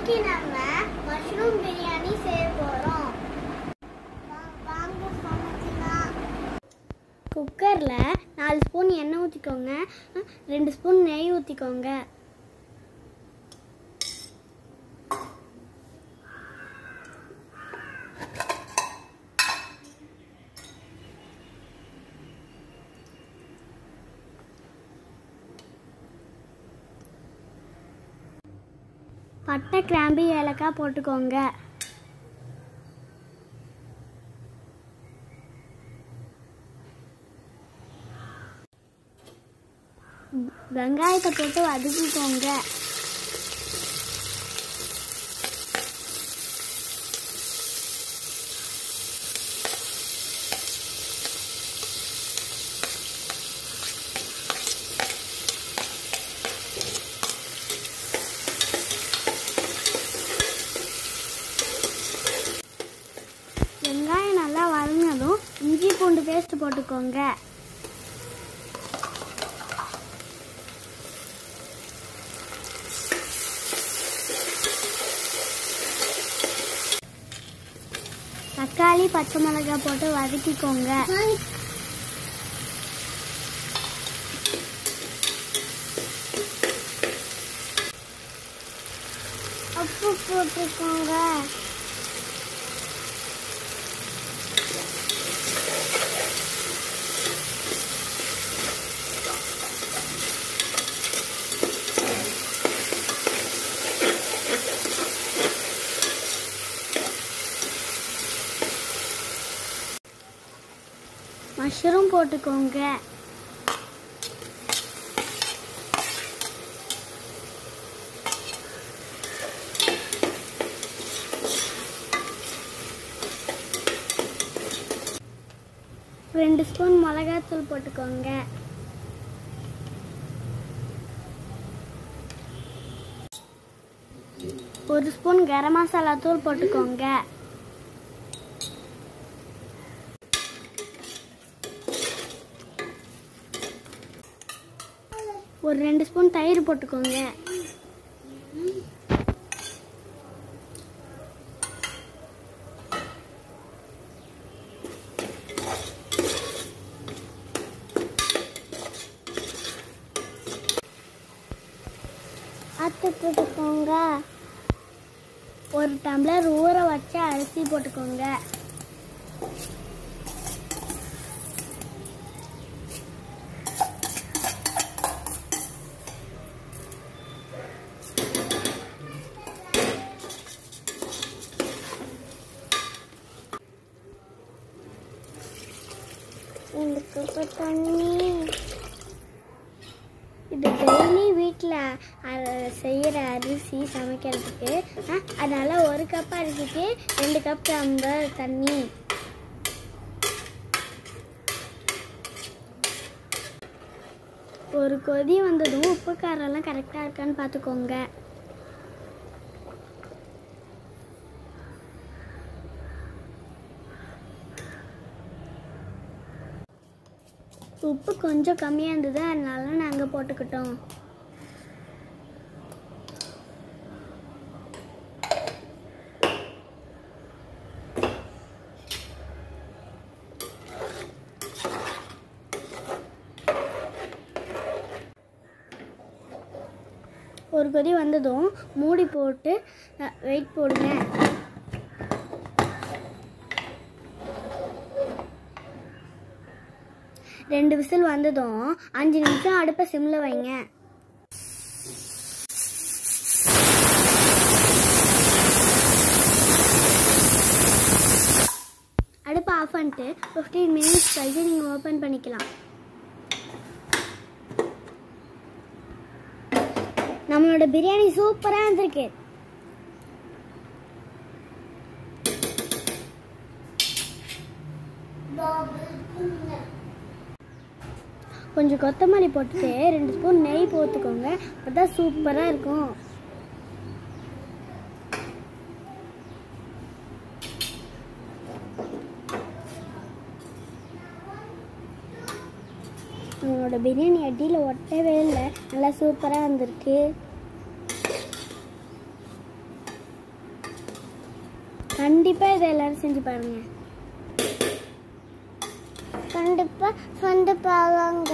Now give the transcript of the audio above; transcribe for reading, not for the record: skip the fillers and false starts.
இன்னைக்கு நம்ம மஷ்ரூம் பிரியாணி செய்ய போறோம். வாங்க சமைக்கலாம். குக்கர்ல 4 ஸ்பூன் எண்ணெய் ஊத்திக்கோங்க. 2 ஸ்பூன் நெய் ஊத்திக்கோங்க. பட்டை, கிராம்பு, ஏலக்காய் போட்டுக்கோங்க. வெங்காயத்தை போட்டு வதக்கிக்கோங்க. வெங்காயம் நல்லா வதங்கினதும் இஞ்சி பூண்டு பேஸ்ட் போட்டுக்கோங்க. தக்காளி, பச்சை மிளகாய் போட்டு வதக்கிக்கோங்க. உப்பு போட்டுக்கோங்க. மஷ்ரூம் போட்டுக்கோங்க. ரெண்டு ஸ்பூன் மிளகாய்த்தூள் போட்டுக்கோங்க. ஒரு ஸ்பூன் கரம் மசாலா தூள் போட்டுக்கோங்க. ஒரு 2 ஸ்பூன் தயிர் போட்டுக்கோங்க. அத்தை போட்டுக்கோங்க. ஒரு டம்ளர் ஊற வச்ச அரிசி போட்டுக்கோங்க. தண்ணி இது டெய்லி வீட்டில் செய்கிற அரிசி சமைக்கிறதுக்கு, அதனால 1 கப் அரிசிக்கு 2 கப் தண்ணி. ஒரு கொதி வந்ததும் உப்பு காரெல்லாம் கரெக்டாக இருக்கான்னு பார்த்துக்கோங்க. உப்பு கொஞ்சம் கம்மியாக இருந்தது, அதனால நாங்கள் போட்டுக்கிட்டோம். ஒரு கொதி வந்ததும் மூடி போட்டு வெயிட் போடுங்க. ரெண்டு விசில் வந்ததும் 5 நிமிஷம் அடுப்பை சிம்ல வைங்க. அடுப்பை ஆஃப் பண்ணிட்டு 15 மினிட்ஸ் கழிச்சு நீங்கள் ஓப்பன் பண்ணிக்கலாம். நம்மளோட பிரியாணி சூப்பராக இருந்திருக்கு. கொஞ்சம் கொத்தமல்லி போட்டுட்டு 2 ஸ்பூன் நெய் போட்டுக்கோங்க. அப்பதான் சூப்பராக இருக்கும். உங்களோட பிரியாணி அடியில் ஒட்டவே இல்லை, நல்லா சூப்பராக வந்திருக்கு. கண்டிப்பாக இதை எல்லாரும் செஞ்சு பாருங்க. கண்டிப்பாக வந்து பாருங்க.